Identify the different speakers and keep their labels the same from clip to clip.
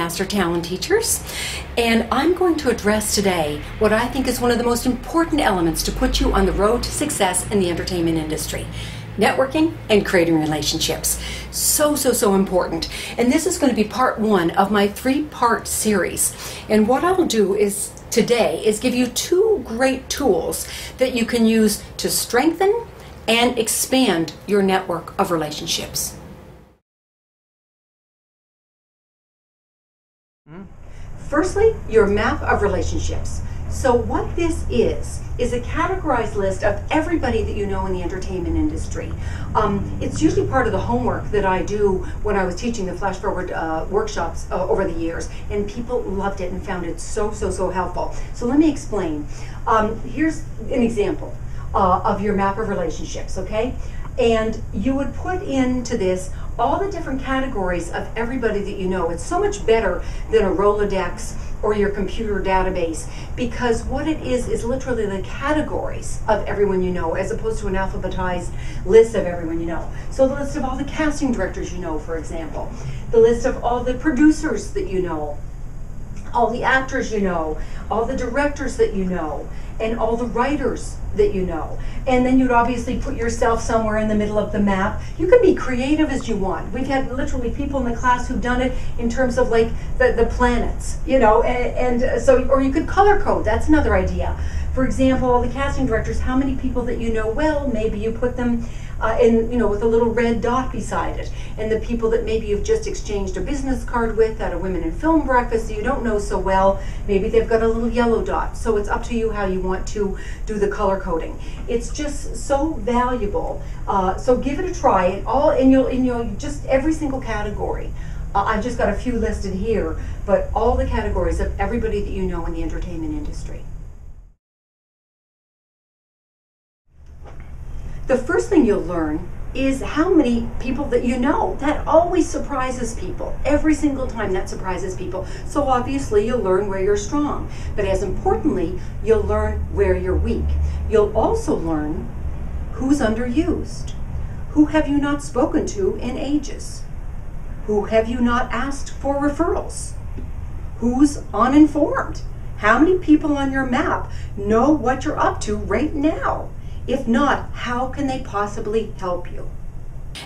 Speaker 1: Master Talent Teachers, and I'm going to address today what I think is one of the most important elements to put you on the road to success in the entertainment industry: networking and creating relationships. So important. And this is going to be part one of my three-part series. And what I'll do is today is give you two great tools that you can use to strengthen and expand your network of relationships. Firstly, your map of relationships. So what this is a categorized list of everybody that you know in the entertainment industry. It's usually part of the homework that I do when I was teaching the Flash Forward workshops over the years, and people loved it and found it so helpful. So let me explain. Here's an example of your map of relationships, okay? And you would put into this all the different categories of everybody that you know. It's so much better than a Rolodex or your computer database, because what it is literally the categories of everyone you know, as opposed to an alphabetized list of everyone you know. So the list of all the casting directors you know, for example, the list of all the producers that you know, all the actors you know, all the directors that you know, and all the writers that you know. And then you'd obviously put yourself somewhere in the middle of the map. You can be creative as you want. We've had literally people in the class who've done it in terms of like the planets, you know, and so, or you could color code. That's another idea. For example, all the casting directors, how many people that you know well, maybe you put them in, you know, with a little red dot beside it. And the people that maybe you've just exchanged a business card with at a Women in Film breakfast that you don't know so well, maybe they've got a little yellow dot. So it's up to you how you want to do the color coding. It's just so valuable. So give it a try. And you'll just every single category. I've just got a few listed here, but all the categories of everybody that you know in the entertainment industry. The first thing you'll learn is how many people that you know. That always surprises people. Every single time that surprises people. So obviously you'll learn where you're strong. But as importantly, you'll learn where you're weak. You'll also learn who's underused. Who have you not spoken to in ages? Who have you not asked for referrals? Who's uninformed? How many people on your map know what you're up to right now? If not, how can they possibly help you?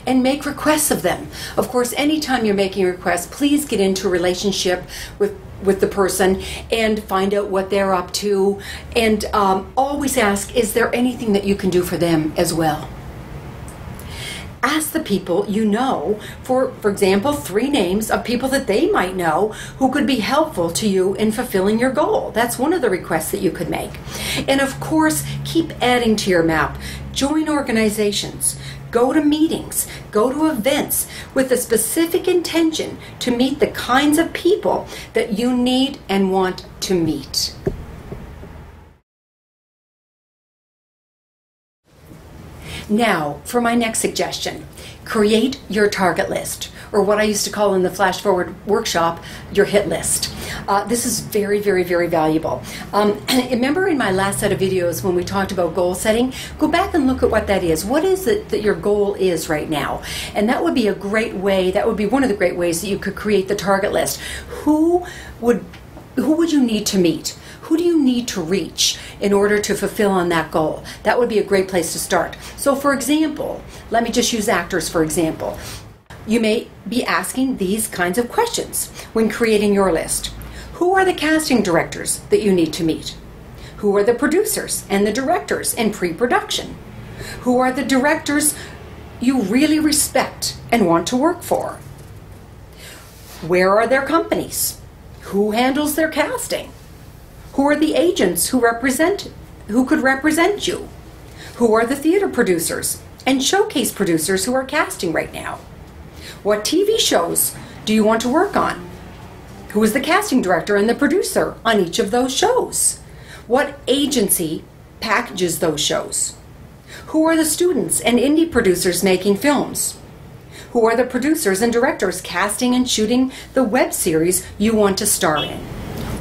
Speaker 1: And make requests of them. Of course, anytime you're making requests, please get into a relationship with the person and find out what they're up to. And always ask, is there anything that you can do for them as well? Ask the people you know for example, 3 names of people that they might know who could be helpful to you in fulfilling your goal. That's one of the requests that you could make. And of course, keep adding to your map. Join organizations. Go to meetings. Go to events with a specific intention to meet the kinds of people that you need and want to meet. Now, for my next suggestion, create your target list, or what I used to call in the Flash Forward workshop, your hit list. This is very valuable. Remember in my last set of videos when we talked about goal setting? Go back and look at what that is. What is it that your goal is right now? And that would be a great way, that would be one of the great ways that you could create the target list. Who would you need to meet? Who do you need to reach in order to fulfill on that goal? That would be a great place to start. So for example, let me just use actors for example. You may be asking these kinds of questions when creating your list. Who are the casting directors that you need to meet? Who are the producers and the directors in pre-production? Who are the directors you really respect and want to work for? Where are their companies? Who handles their casting? Who are the agents who could represent you? Who are the theater producers and showcase producers who are casting right now? What TV shows do you want to work on? Who is the casting director and the producer on each of those shows? What agency packages those shows? Who are the students and indie producers making films? Who are the producers and directors casting and shooting the web series you want to star in?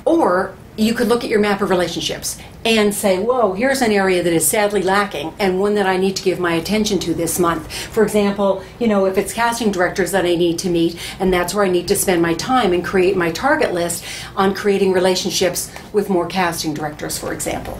Speaker 1: Or you could look at your map of relationships and say, whoa, here's an area that is sadly lacking and one that I need to give my attention to this month. For example, if it's casting directors that I need to meet, and that's where I need to spend my time and create my target list on creating relationships with more casting directors, for example.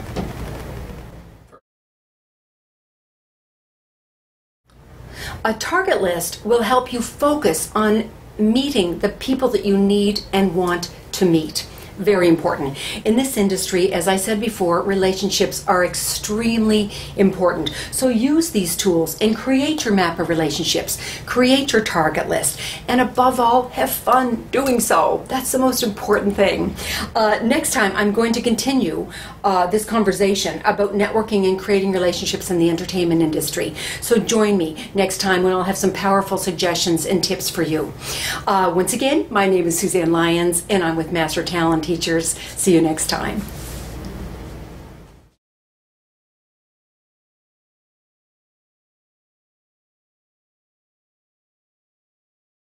Speaker 1: A target list will help you focus on meeting the people that you need and want to meet. Very important. In this industry, as I said before, relationships are extremely important. So use these tools and create your map of relationships, create your target list, and above all, have fun doing so. That's the most important thing. Next time, I'm going to continue this conversation about networking and creating relationships in the entertainment industry. So join me next time when I'll have some powerful suggestions and tips for you. Once again, my name is Suzanne Lyons, and I'm with Master Talent Teachers. See you next time.